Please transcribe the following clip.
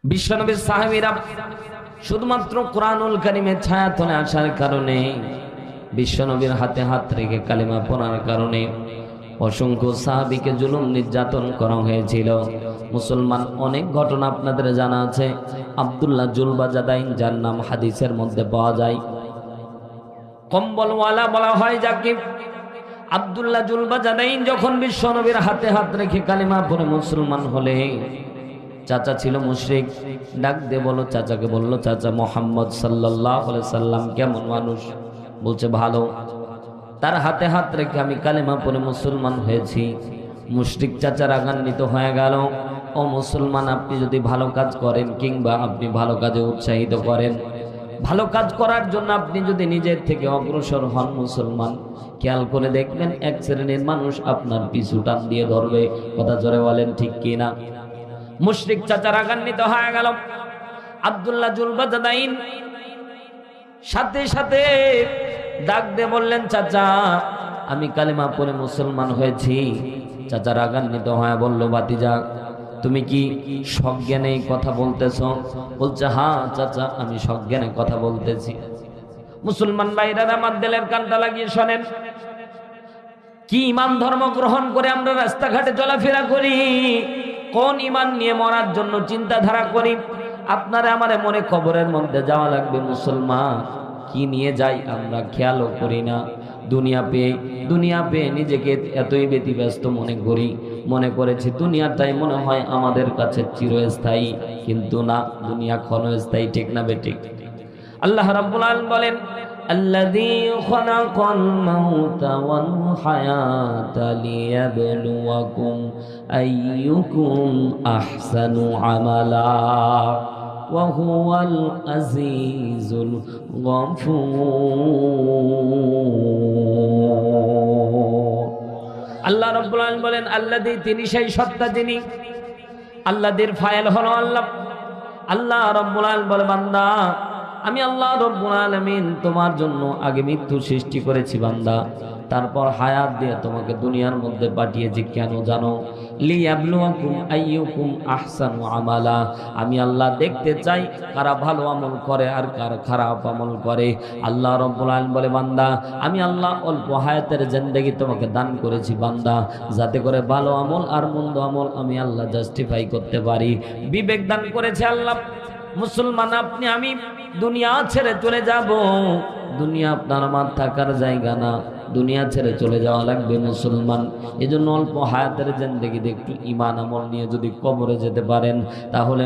বিশ্বনবীর সাহাবীরা শুধুমাত্র কোরআনুল কারীমের ছায়াতলে আসার কারণে, বিশ্বনবীর হাতে হাত রেখে কালিমা পড়ার কারণে অসংখ্য সাহাবীকে জুলুম নির্যাতন করা হয়েছিল। মুসলমান অনেক ঘটনা আপনাদের জানা আছে। আব্দুল্লাহ জুলবাজাদাইন, যার নাম হাদিসের মধ্যে পাওয়া যায়, কম্বলওয়ালা বলা হয় যাকে। আব্দুল্লাহ জুলবাজাদাইন যখন বিশ্বনবীর হাতে হাত রেখে কালিমা পড়ে মুসলমান হলে, চাচা ছিল মুশরিক, ডাক দিয়ে বলো চাচাকে, বলল চাচা মুহাম্মদ সাল্লাল্লাহু আলাইহি সাল্লাম কেমন মানুষ? বলছে ভালো। তার হাতে হাত রেখে আমি কালিমা পড়ে মুসলমান হয়েছি। মুশরিক চাচা রাগান্বিত হয়ে গেল, ও মুসলমান, আপনি যদি ভালো কাজ করেন কিংবা আপনি ভালো কাজে উৎসাহিত করেন, ভালো কাজ করার জন্য আপনি যদি নিজের থেকে অগ্রসর হন মুসলমান, খেয়াল করে দেখবেন এক শ্রেণীর মানুষ আপনার পিছু টান দিয়ে ধরবে। কথা জোরে বলেন ঠিক কিনা? মুশরিক চাচা রাগান্বিত হয়ে গেল। আব্দুল্লাহ জুলবাজাদাইন সাথে সাথে ডাক দিয়ে বললেন, চাচা আমি কালিমা পড়ে মুসলমান হয়েছি। চাচা রাগান্বিত হয়ে বলল, ভাতিজা তুমি কি সজ্ঞানে কথা বলতেছ? বলছে হ্যাঁ চাচা, আমি সজ্ঞানে কথা বলতেছি। মুসলমান ভাইরা আমার দিলের কানটা লাগিয়ে শোনেন, কি ইমান ধর্ম গ্রহণ করে আমরা রাস্তাঘাটে চলাফেরা করি, কোন ইমান নিয়ে মরার জন্য চিন্তাধারা করি। আপনারা আমারে মনে কবরের মধ্যে যাওয়া লাগবে, মুসলমান কি নিয়ে যাই আমরা খেয়ালও করি না। দুনিয়া পেয়ে নিজেকে এতই ব্যতিব্যস্ত মনে করেছি দুনিয়াটাই মনে হয় আমাদের কাছে চিরস্থায়ী, কিন্তু না, দুনিয়া ক্ষণস্থায়ী। ঠিক না বেঠিক? আল্লাহ রাব্বুল আলামিন বলেন, আল্লাযী খালাকাল মাউতা ওয়াল হায়াতা লিয়াবলুয়াকুম আইয়ুকুম আহসানু আমালা ওয়া হুয়াল আজিজুল গফুর। আল্লাহ রাব্বুল আলামিন বলেন, আল্লাযী, তিনি সেই সত্তা যিনি। আল্লাহর ফাইল হলো আল্লাহ। আল্লাহ রাব্বুল আলামিন বলে, বান্দা আমি আল্লাহ রাব্বুল আলামিন তোমার জন্য আগে মৃত্যু সৃষ্টি করেছি বান্দা, তারপর হায়াত দিয়ে তোমাকে দুনিয়ার মধ্যে পাঠিয়েছি। কেন জানো? লিয়াবলুয়াকুম আইয়ুকুম আহসানু আমালা। আমি আল্লাহ দেখতে চাই কারা ভালো আমল করে আর কারা খারাপ আমল করে। আল্লাহ রাব্বুল আলামিন বলে, বান্দা আমি আল্লাহ অল্প হায়াতের জিন্দেগি তোমাকে দান করেছি বান্দা, যাতে করে ভালো আমল আর মন্দ আমল আমি আল্লাহ জাস্টিফাই করতে পারি। বিবেক দান করেছে আল্লাহ। মুসলমান আপনি আমি দুনিয়া ছেড়ে চলে যাব। দুনিয়া আপনার আমার থাকার জায়গা না, দুনিয়া ছেড়ে চলে যাওয়া লাগবে মুসলমান। এজন্য অল্প হায়াতের জিন্দেগিতে একটু ঈমান আমল নিয়ে যদি কবরে যেতে পারেন, তাহলে